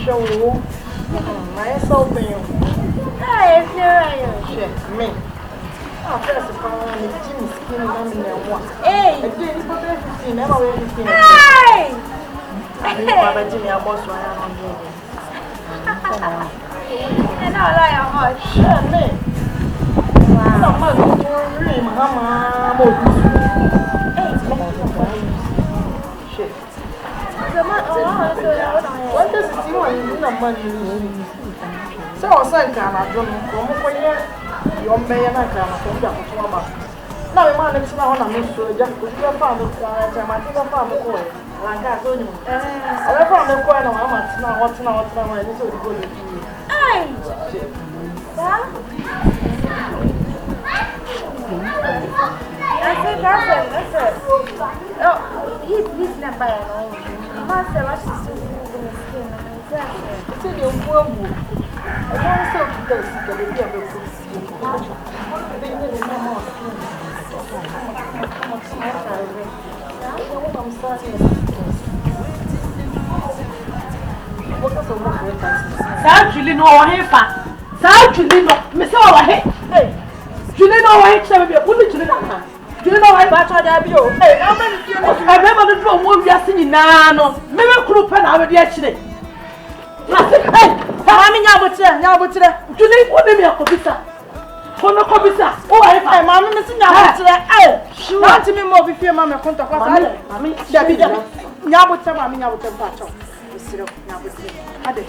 show. I saw me. Hey, Me. Oh, first of all, I'm skin on the one. Hey, I didn't put everything. Never really seen it. hey. Baba Jimmy, I was one. And I like a hot Shit, me. Wow. I'm dream, Mama. Shit. What does it do? I'm money. So I said, I don't know. Your mayor and I come from Mama. Now, a man is now on a mystery, just put your father, I think I found the coin. Like I told you. I found the coin of how much now, what's now, and it's so good. Hey! That's it. Oh, he's not by all. Master, I should still be in the skin. It's in your womb. I don't say to this, Julie no hefa. Julie no. Me say our head. Hey. Julie no head. Julie no. Julie no head. But I be o. Hey, I remember the drum we are singing now. No. Me kru pe na we dey chire. Hey. Mami nyabotre. Julie wo dey me akobisa. Kono kobisa. O hefa. Mami me sing nyabotre. Hey. Want me more be fear mama konta kwa sale. Mami. Dabi. Nyabotre mami nyabotre pacho. Isiro nyabotre. Ade.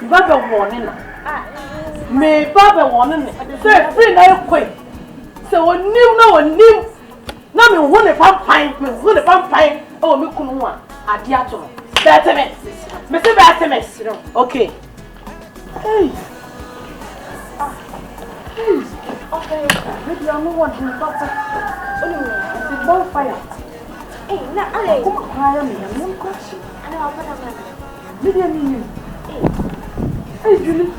Baba warning. Me Baba warning. Say free na ekwe. Say onim na onim. Na me won e pampan. Oh me kunu wa. Ade ato. Beteme. Me say beteme. Okay. Hey. Hey. Okay. Maybe I no want to talk. Anyway, it's a bonfire. Hey, na ale. Come on, me. I'm question. I know what Maybe I need. Hey, Julie.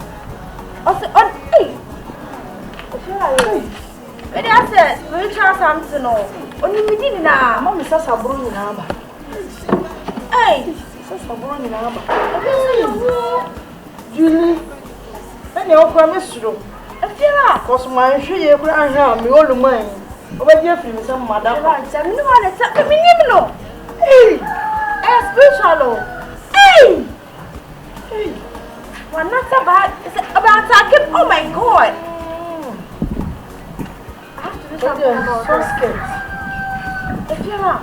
Hey. But I said, spiritual something. Only we didn't know. Mama says I'm bringing number. Hey. Says I'm bringing number. Julie. When you promise you. I feel like. Cause my shoe you bring here, me all the money. Over here, for some madam. I no one to tell me, no. Hey. Spiritual. Hey. Hey. Well, not about attacking. Oh my God. I have to do something about so scared. If you're not.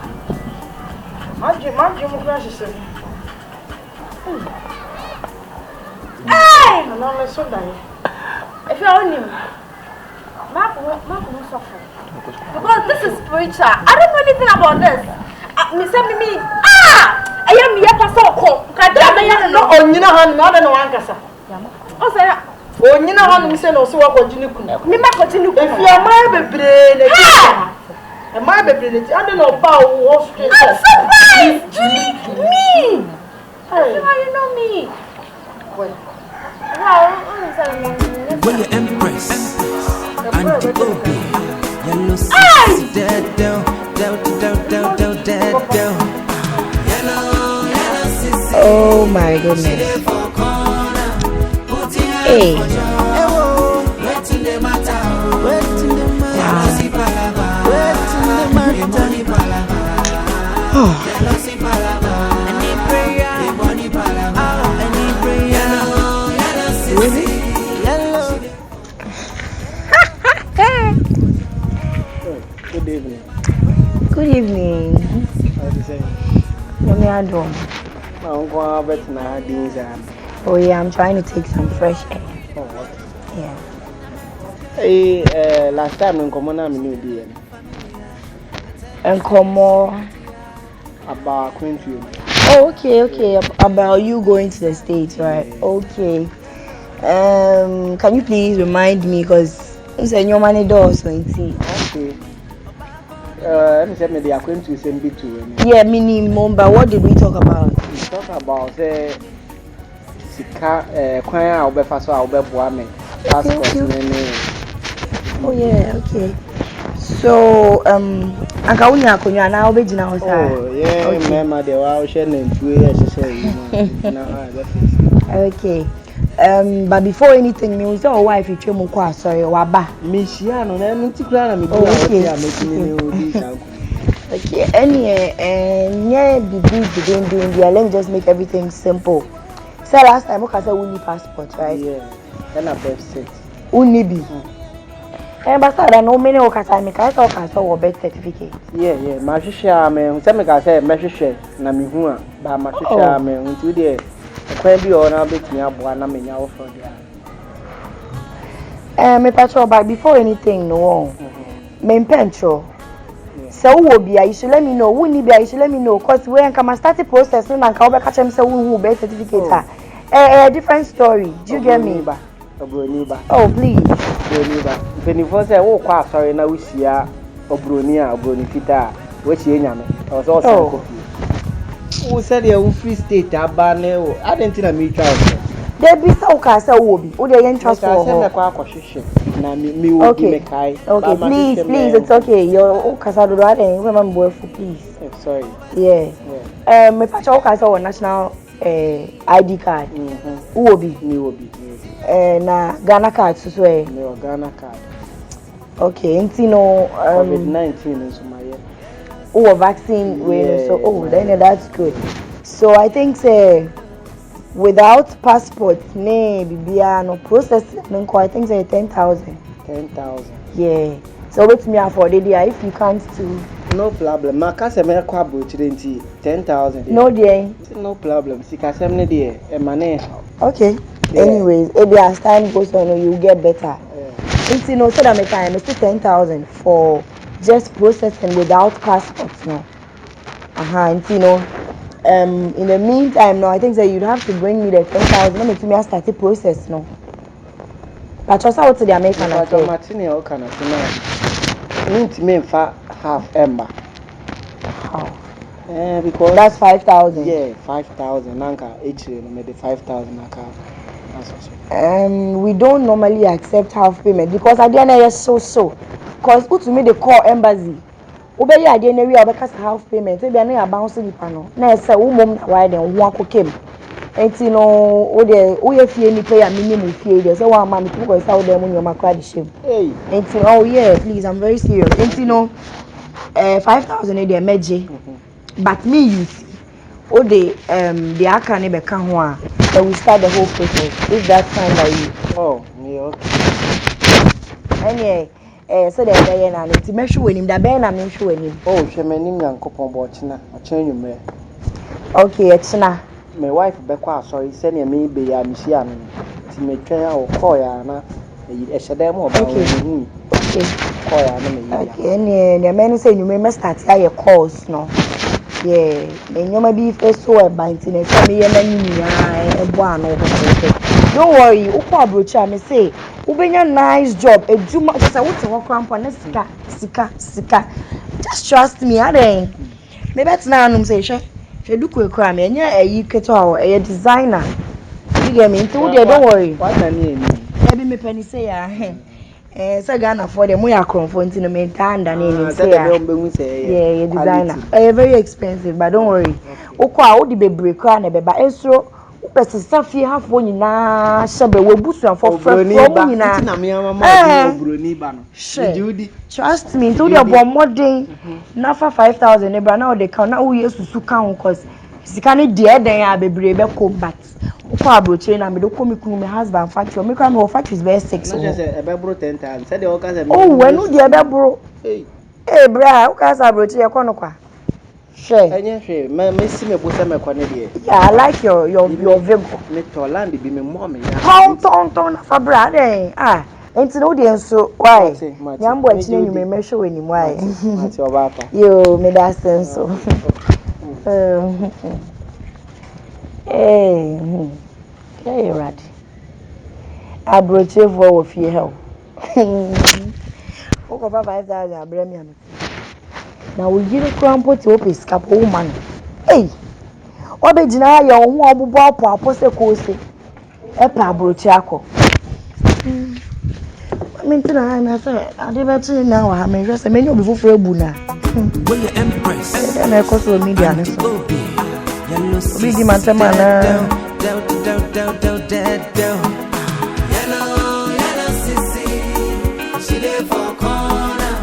Imagine crashes. Hey! And now let's die. If you're on him, Mark will suffer. Because this is spiritual. I don't know anything about this. Me. I am here for so cold. No, on you know, not an Ankasa. Oh, sir. Oh, you know how to say no, so what would you do? Me ma continue. If you are my baby, and my baby, I don't know about what's I'm surprised! Julie, me! How you know me? When you empress and the OB, yellow six, dead down. Oh my goodness. Hey. Good evening. Good evening. How do you say? Let me ADOM. Oh yeah, I'm trying to take some fresh air. Oh, what? Yeah. Hey, last time in Common, I'm new dear. And come more About Queenfield. Oh, okay. About you going to the States, right? Yeah. Okay. Can you please remind me, because you said your money does, so okay. Let me say maybe I'm going to send it to yeah, minimum, but what did we talk about? We talk about Sika, Kwaya, Obefaso, Obebuame. Oh yeah, okay. So, Akawunya Konya na obejina ho sa. Oh, yeah, remember the wow shelling 2 years say. Okay. But before anything, me was your wife. You came on sorry, Waba. MICHY, no, I'm not Okay. And yeah, begin doing the. Let me just make everything simple. So last time, I said we need passport, right? Yeah. And a birth set. Unibi. And but I know many occasions I can't talk birth certificate. Yeah. My sister, me, some can say my sister, na me who, but my sister, me, until there. Can be on a bit me up one. I'm in your for there. Me patrol, but before anything, no. Me petrol. So who be? You should let me know. Who need be? You should let me know. Cause when come start the process, and can catch him say who birth certificate. Different story. Do you get me? Oh please. If any for say, oh, quite sorry, now we see a Obronia, Obronifita, which you know, I was also. Who said you free state? I didn't think I meet you. There be so cast a wobby. Oh, they ain't trust for okay, please, it's okay. Your Casado, I didn't remember for please. Sorry. Yeah. My patrol cast national ID card. Who will be? Me will be. Na Ghana card, so say. No Ghana card. Okay, and you know, COVID-19 is my year. Oh, vaccine. Yeah, so then that's good. So I think say without passport, no processing. I think say 10,000. 10,000. Yeah. So wait me afford it if you can't too. No problem. My case me kwa brochire 10,000. No dear. No problem. Sika semne dey e mane. Okay. Yeah. Anyways, as time goes on, you get better. It's so that my time it's 10,000 for just processing without passports now. And in the meantime, I think that you'd have to bring me the 10,000. Let me start the process now. But just out to the American affair. Martini can need me half ember. How? Because that's 5,000. Yeah, 5,000. Nanka each maybe 5,000 account. We don't normally accept half payment because at the end of so. Because who to me they call embassy. Obey at the end we have half payment. Maybe I need a bounce the panel. Now say who mom why then one came. And who fee any pay a minimum fee. There's one man who goes out there when you're my credit shame. Hey. And oh yeah, please, I'm very serious. And 5,000 a day meji. But me you see. The Akane be can one. So we start the whole process. If that's fine by you. Oh, yeah, okay. Anyway, so then they are to make sure when him that Ben I'm sure when him. Oh, she may name young couple watching. I change you me. Okay, it's na. My wife be quite sorry. Send me be a Michigan. To me train or call ya na. A shadow more about me. Okay. Call ya. Okay, and the man say you may start your calls no. Yeah, and you may be first so a biting and tell me a one over. Don't worry, Uko Abrocha, me say, Ubenya nice job, a Juma, just I want to walk around on Sika. Just trust me, I think. Maybe that's now, say, she do quick crime, and yeah, you get a designer. You get me? Don't worry. What I mean? Maybe me penny say, so Ghana for them we are confronting them and yeah, designer. Very expensive, but don't worry. Okwa odi be break and be ba enso upese safi half one na shebe we busu for free from na. Na me mama obroni ba no. Trust me, to the bo modern na for 5,000 e bra na o dey count na wo yesusu kan cause sika ne de den ya bebre be ko but Ukwa Abrocha na me do come my husband factory. Me come my factory is very 6. No just e be bro 10,000. Say the all can say. Oh, when no dey be bro. Hey bra, Ukwa Abrocha e kono kwa. Share. Enye hwe, me see me bo say me kwa ne de. Yeah, I like your vibe. Me to land be me mom ya. Ton na fa bra den. Enti no dey so why? Nyambo achi na nyume me hwe ni why. Mati obata. Yo, me da sense so. Hey, Rad. Abrocha for fear help. Over 5,000, I blame you. Now we give a crampo to open scap woman. Hey, Obejina, your one ball for apostle coast. Epa Abrocha. I mean, I said, I never now. I mean, just a menu before Buna. Will you empress? And I cause media. Yellow Big man, Yellow sissy, she there for corner,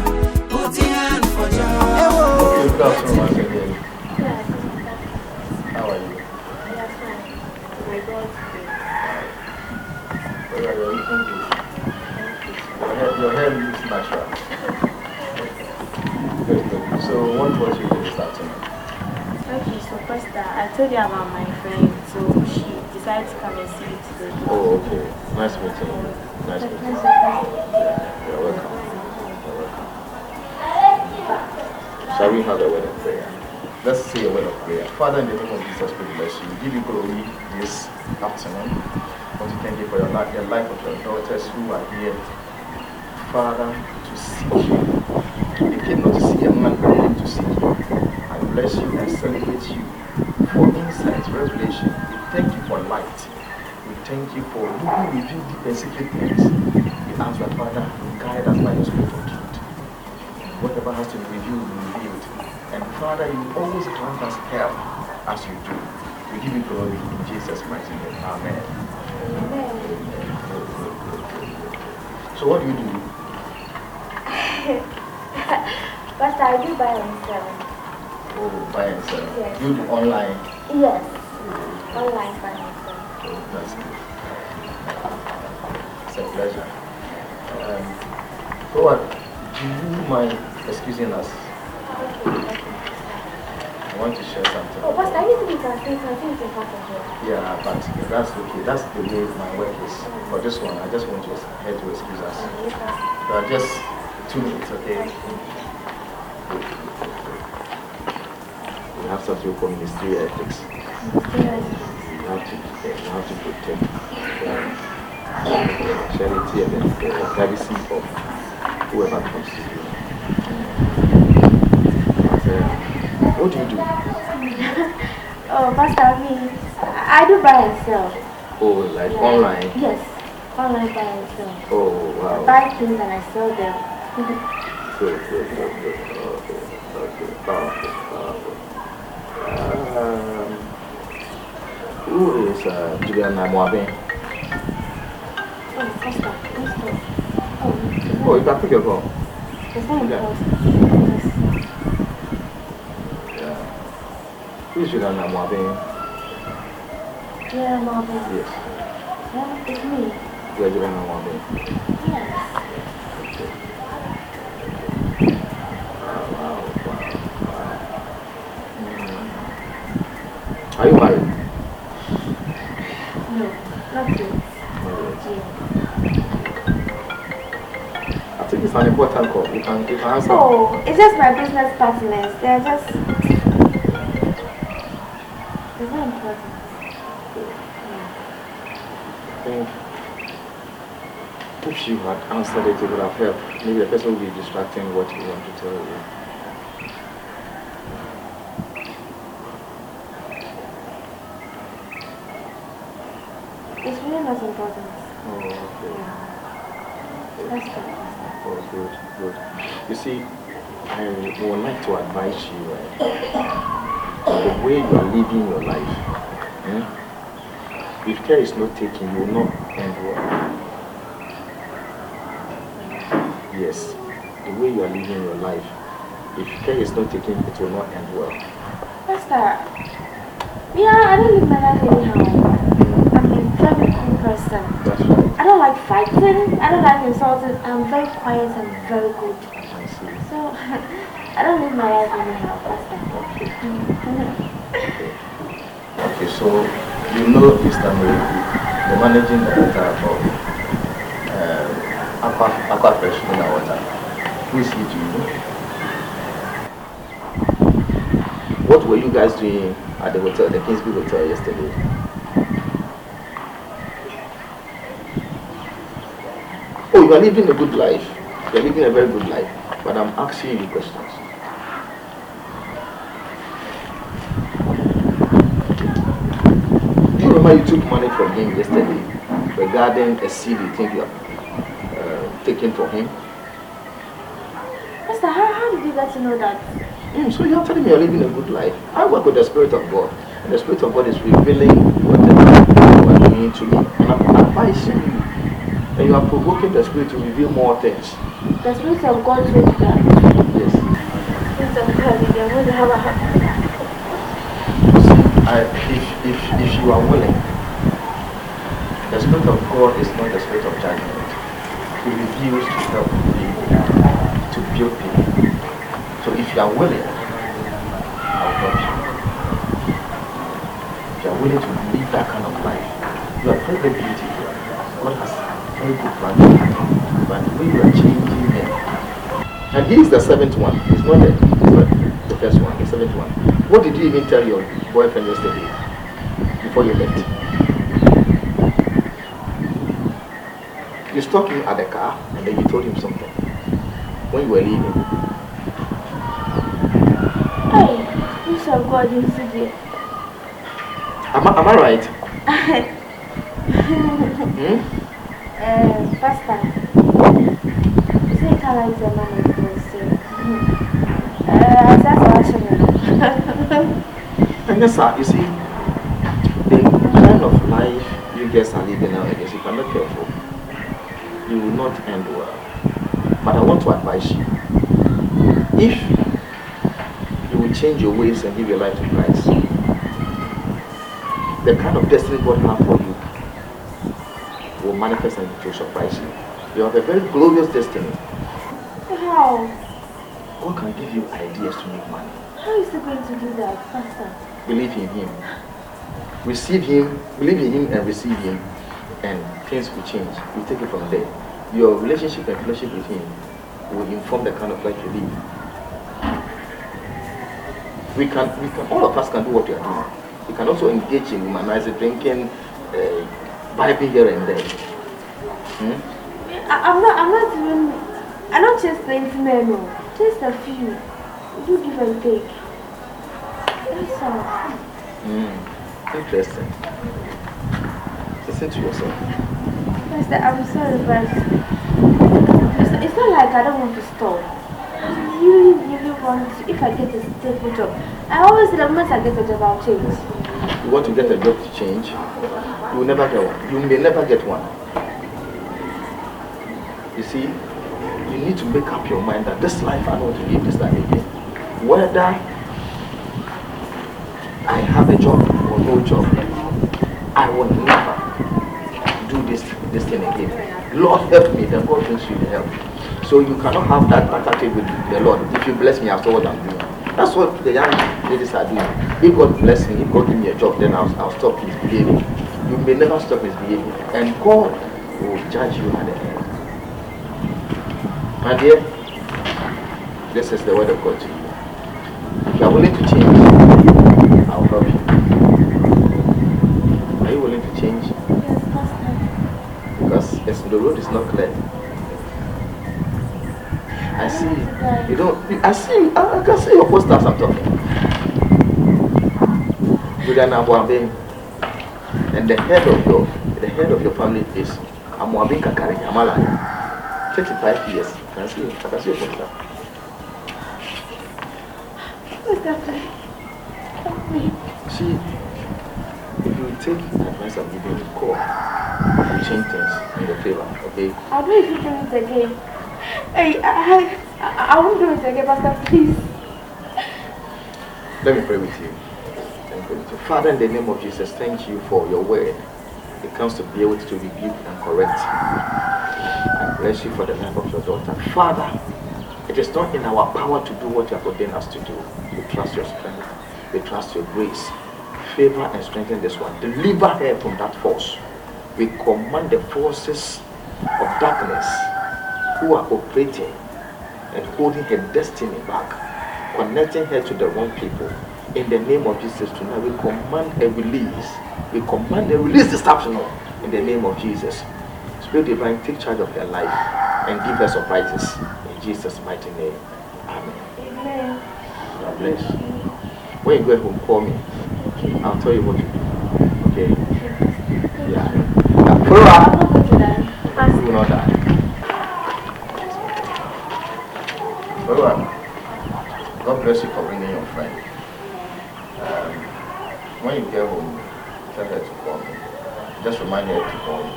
put your hand for joy. Good afternoon once again. How are you? Yes, fine. My God's Well, you're looking good. Your hair looks natural. Good. So what was you doing this afternoon? Okay, so first I told you about my friend, so she decided to come and see you today. Oh, okay. Nice meeting you. Nice meeting you. You're welcome. You're welcome. Shall we have a word of prayer? Let's say a word of prayer. Father, in the name of Jesus, we bless you. We give you glory this afternoon. I want to thank you for the life of your daughters who are here, Father, to seek you. They came not to see a man, but came to seek you. I bless you and celebrate you for insight, revelation. We thank you for light. We thank you for you who reveal deep and secret things. We ask that, Father, you guide us by your spirit of truth. Whatever has to be revealed, will be revealed. And Father, you always grant us help as you do. We give you glory in Jesus' mighty name. Amen. Amen. So what do you do? But I do buy and sell. Oh, buy and sell. Yes. You do online. Yes. Online buy and sell. Oh, that's good. It's a pleasure. So what? Do you mind excusing us? I want to share something. Oh, Pastor, I need to be translated. I think it's important here. Yeah, but that's okay. That's the way my work is. For this one, I just want you here to excuse us. But just 2 minutes, okay? We have something called ministry ethics. You have to protect charity and the privacy of whoever comes to you. What do you do? Oh, Pastor, I do buy and sell. Oh, like online? Yes, online buy and sell. Oh, wow. I buy things and I sell them. Good. Okay. Powerful. Who is Juliana Moabe? Oh, Pastor, Oh, you can pick your call. it's not important. Yeah. Who is Juliana Moabe? Yeah, Mom. Yes. Yeah, it's me. You are Juliana Moabe. Yes. Wow. Are you married? No, not yet. I think it's an important call. You can answer. Oh, it's just my business partners. They're just... It's not important. I think if you had answered it, it would have helped. Maybe the person will be distracting what you want to tell you. It's really not important. Oh, okay. Yeah. That's good. Oh, good. You see, I would like to advise you the way you are living your life. If care is not taken, you will not end well. Yes, the way you are living your life, if care is not taken, it will not end well. Pastor, yeah, I don't live my life anyhow. I'm a very cool person. That's right. I don't like fighting, I don't like insulting. I'm very quiet and very good. I see. So, I don't live my life anyhow, Pastor. Okay, so you know Mr. Mary, the managing director of Aqua Fresh Mineral Water. Who is he to you? What were you guys doing at the hotel, the Kingsby Hotel yesterday? Oh, you are living a good life. You are living a very good life. But I'm asking you questions. Do you remember you took money from him yesterday regarding a seed you think you have taken from him? Pastor, how did you get to know that? So you're telling me you're living a good life. I work with the Spirit of God. And the Spirit of God is revealing whatever you are doing me to me, and I'm advising you, and you are provoking the Spirit to reveal more things. The Spirit of God will do that. Yes. Spirit of God, they will have a if you are willing, the Spirit of God is not the Spirit of judgment. He reveals to help people, to build people. So if you are willing, I'll help you. If you are willing to live that kind of life, you are very, very beautiful. God has very good plan for you. But when you are changing them, and he is the seventh one. He's not the first one, the seventh one. What did you even tell your boyfriend yesterday before you left? You stopped him at the car and then you told him something when you were leaving. Hey, you shall go and see it. Am I right? Pastor, you say you can't like the man of God, that's and yes, sir, you see, the kind of life you guys are living nowadays, if you're not careful, you will not end well. But I want to advise you, if you will change your ways and give your life to Christ, the kind of destiny God has for you will manifest and it will surprise you. You have a very glorious destiny. How? God can give you ideas to make money. How is he going to do that, Pastor? Believe in him. Receive him, believe in him and receive him, and things will change. You take it from there. Your relationship and fellowship with him will inform the kind of life you live. We can, all of us can do what we are doing. We can also engage in humanizing, drinking, vibing here and there. I'm not even, I don't chase plenty men, no. Just a few. You give and take. That's all. Interesting. Listen to yourself. Pastor, I'm sorry, but it's not like I don't want to stop. You really want to, if I get a stable job. I always say the moment I get a job, I'll change. You want to get a job to change? You will never get one. You may never get one. You see, you need to make up your mind that this life I want to live this life again. Whether I have a job or no job, I will never do this thing again. Lord help me, then God brings you the help. So you cannot have that attitude with the Lord. If you bless me, I'll stop what I'm doing. That's what the young ladies are doing. If God bless me, if God give me a job, then I'll stop misbehaving. You may never stop misbehaving. And God will judge you at the end. My dear, this is the word of God to you. If you are willing to change, I'll help you. Are you willing to change? Yes, Pastor. Because the road is not clear. I see. You don't. I see. I can see your posters. I'm talking. And the head of your family is Amwabin Kakari Amala. 35 years. I can see your poster. What's that? See, if you take advice I'm giving you, call, you change things in your favor. Okay. I'll do it if you do it again. Hey, I won't do it again, Pastor, please. Let me pray with you. Father, in the name of Jesus, thank you for your word. It comes to be able to rebuke and correct. I bless you for the life of your daughter. Father, it is not in our power to do what you have ordained us to do. We trust your strength. We trust your grace. Favor and strengthen this one. Deliver her from that force. We command the forces of darkness who are operating and holding her destiny back, connecting her to the wrong people. In the name of Jesus tonight, we command a release. We command a release this afternoon in the name of Jesus. Spirit divine, take charge of her life and give her surprises. In Jesus' mighty name. Amen. Amen. God bless. When you go home, call me. I'll tell you what to do. Okay? Yeah. Follow up. You will not die. Follow up. God bless you for bringing your friend. When you get home, tell her to call me. Just remind for you.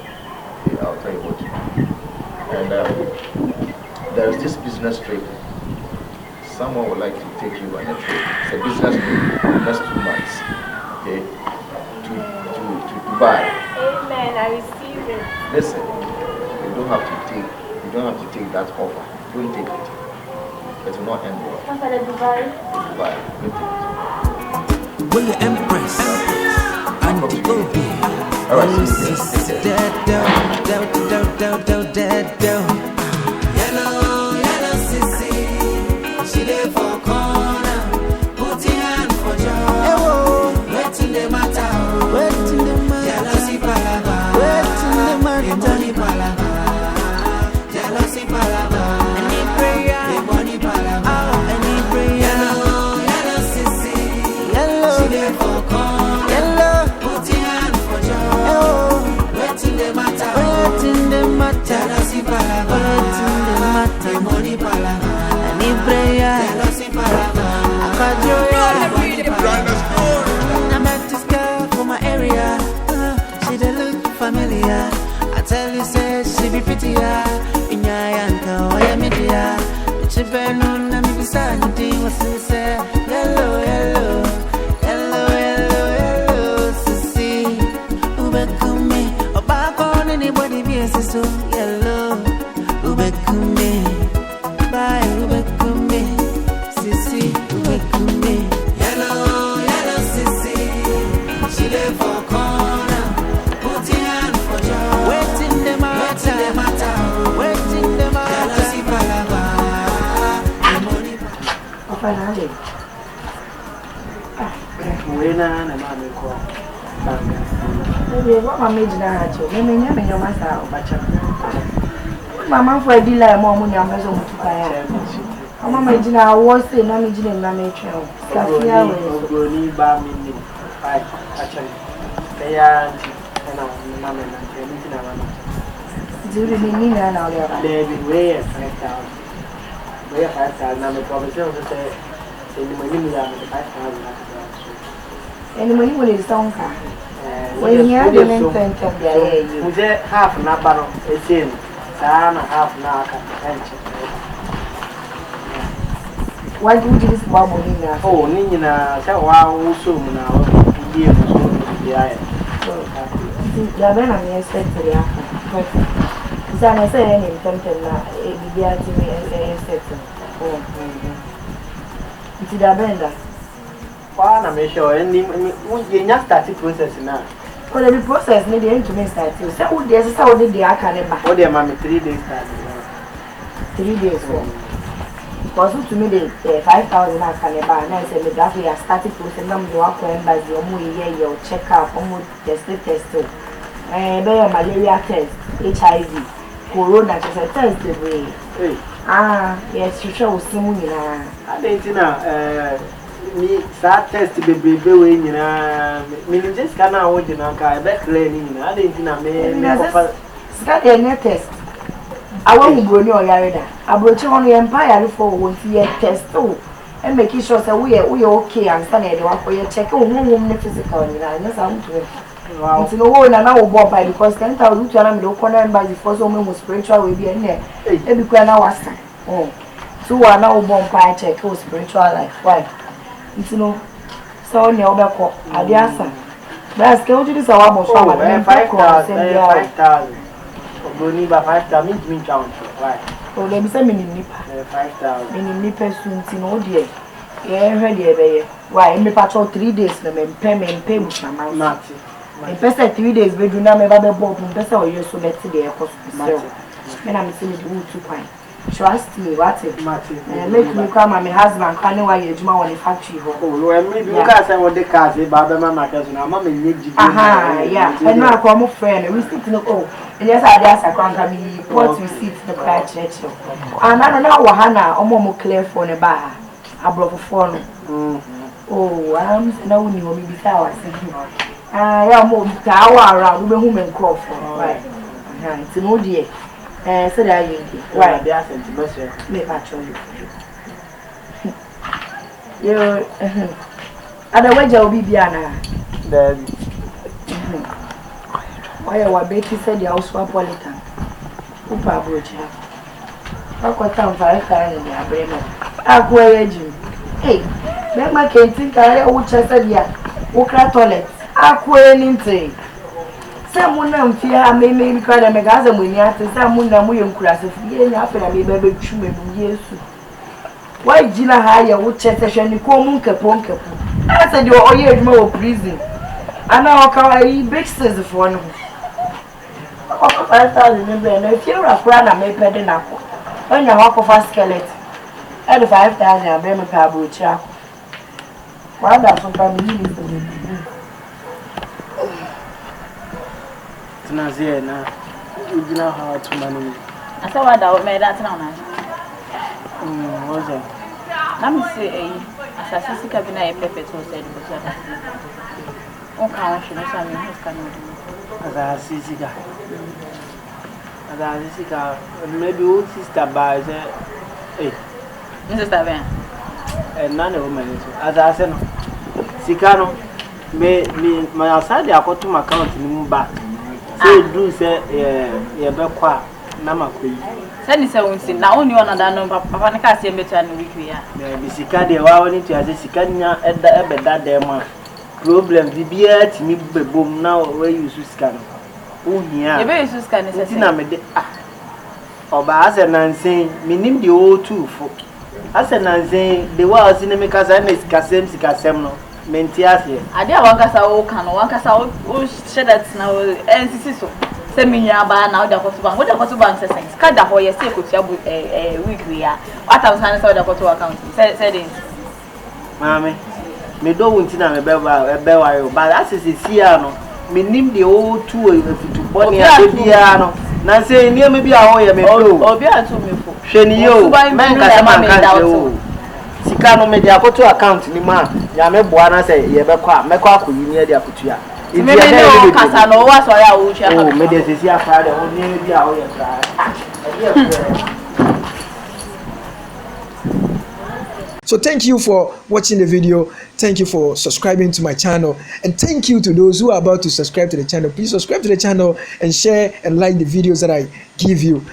Okay, I'll tell you what to do. And there is this business trip. Someone would like to take you on a trip. It's a business trip next 2 months. Okay, to Dubai. Amen. I receive it. Listen, you don't have to take that offer. Don't take it. It will not end well. Papa, Dubai. Dubai. Don't take it. Will you empress? And the OB. All right, Yellow CECI. She there for corner. Put your hand for job. Waiting the matter. Jealousy palava. The money palava. Jealousy palava. Any prayer. The money palava. Any prayer. Yellow CECI. She there for corner. Put your hand for job. Waiting the matter. Jealousy palava. The money palava. Any prayer. Jealousy palava. I met this girl from my area. She don't look familiar. I tell you, say she be prettier. In your yanka, why am I there? She burn on me beside the what's in say? Yellow, CECI. Ubekume, or back on anybody be so yellow. Ubekume, bye, Ubekume, CECI, Ubekume. Yellow CECI. She there for corner. Put your hand for job. Waiting the matter. Waiting the matter. Jealousy palava. The money Finally. Wena na mama kwa. Maybe what my made na acho. Maybe nyame nyoma sa obacha. Mama for di la mo nya mezo mutuka ya. Mama made na wo say na me jine na me twa. Safia we. Ogoni ba mi ni. Ai, acha. Eya na mama na ni na mama. Zuri ni na ole ba. Baby, we 5,000. We 5,000 na me promise to say ni money mi ya me 5,000 na. Any money will is don't car. When you have the mental you muje half na baro 18 sana half na ka enche. Why do this babo ni na? Oh, ni na sa wa uso mu na o die mu so di aye. Ya bena me expect ya. Sana say any temple na e bibia ti me expect. Oh. It's da benda. Kwa na me show ni we nya start process na. Well, the process need to me start. Say who there say how did the akane ba. O dey ma me 3 days start. 3 days. Because to me the 5,000 akane ba na say me that we are starting process na me wa ko embassy o mu ye check up o mu test. Be malaria test, HIV, corona test the way. Yes, you show simu nyina. Adentina mi sa test bebe we nyina mi just kana wo de na ka be clear ni nyina adentina me ko ska dey test awu ngro ni oyareda abrochi hono ye empire for won ti ye test o and make sure say we okay and stand there one for ye check o hum ne physical nyina nya sa mtu wow nti no wo na wo bo by because 10,000 to na me do corner embassy for so me spiritual we be e bi kwa na wasa so wa na wo bo by check o spiritual life why nti no so ne obekọ adiasa bas ke o ti sa wa mo so ma 5,000 Ogoni ba 5,000 mi count why o le bi se mi ni nipa 5,000 mi ni nipa su nti no de ye hwe de be ye why me patrol 3 days na me mpe bu na mati me pese 3 days be du na me ba be bob me pese o ye so beti de e koso mati me na me se me du tu kwan trust me what it mati make me come my husband kan wa ye juma won factory ho oh lo me bi ka say wo de car say ba be mama ka so na mama nye jiji yeah and na ko mo friend we sit no oh yes I dey ask kwanka me what we sit the cry church and na wa ha na omo mo clear for ne ba abrofo no oh am na woni ho mi bi ta wa say ya mo ta wa ara we be hu me crofo right it's no dey so that you why they are sent to Russia me patrol you ada waja obi bia na then Why our Betty said the house for Politan? Upa Brocha. I got time for a car in the brain. AGYA. Hey, make my can't think I would just say, yeah, Okra toilet. AGYA. Someone am fear may cry a magazine when you have to someone that we class if you have a baby chum years. Why Gina hire would chat a shiny common caponka? I said you're all year more prison. And now KYEI big says for one. 5,000 and if you're a friend, I may pay the knuckle. When you walk off a skeleton, at 5,000 and bring a pebble chap. Why that's what I'm doing. Nazia na you know how to manage. I saw what I made that now. What's that? Let me say as a CECI cabinet perfect was said because okay, I should know something as a CECI guy. As a CECI guy, maybe old sister by the Mrs. Taven. And none of women as I said Sicano me my outside I got to my account in LUMBA. Say do say yeah bekwa na makoi send say wonsi na only one that no papa na ka say better na week ya be sika de wa woni to ase sika nya ebeda dem a problem bibia timi bebom na we use sika no ohia e be use sika ne say na me de oba ase nansen minim de o two fo ase nansen de wa ase ne me ka say na sika sem no mentiase ade a wankasa wo kan no wankasa wo shedat na NCC so se minya ba na wo da koto bank se sense ka da ho ye se kotua week we ya wata san se wo da koto account se dey maame me do wunti na me be wa yo ba asese sia no minim de o tu e fitu boni a bia no na se ni me bia ho ye me do obi atu me fo hweni yo men ka se man kan se o sika no me de akoto account ni ma ya me boa na say ye be kwa me kwa koyi ni de akotua me me no kasa no wa so ya wo hwa o me de sesi afa de ho ni bi a ho ye tra So thank you for watching the video. Thank you for subscribing to my channel. And thank you to those who are about to subscribe to the channel. Please subscribe to the channel and share and like the videos that I give you.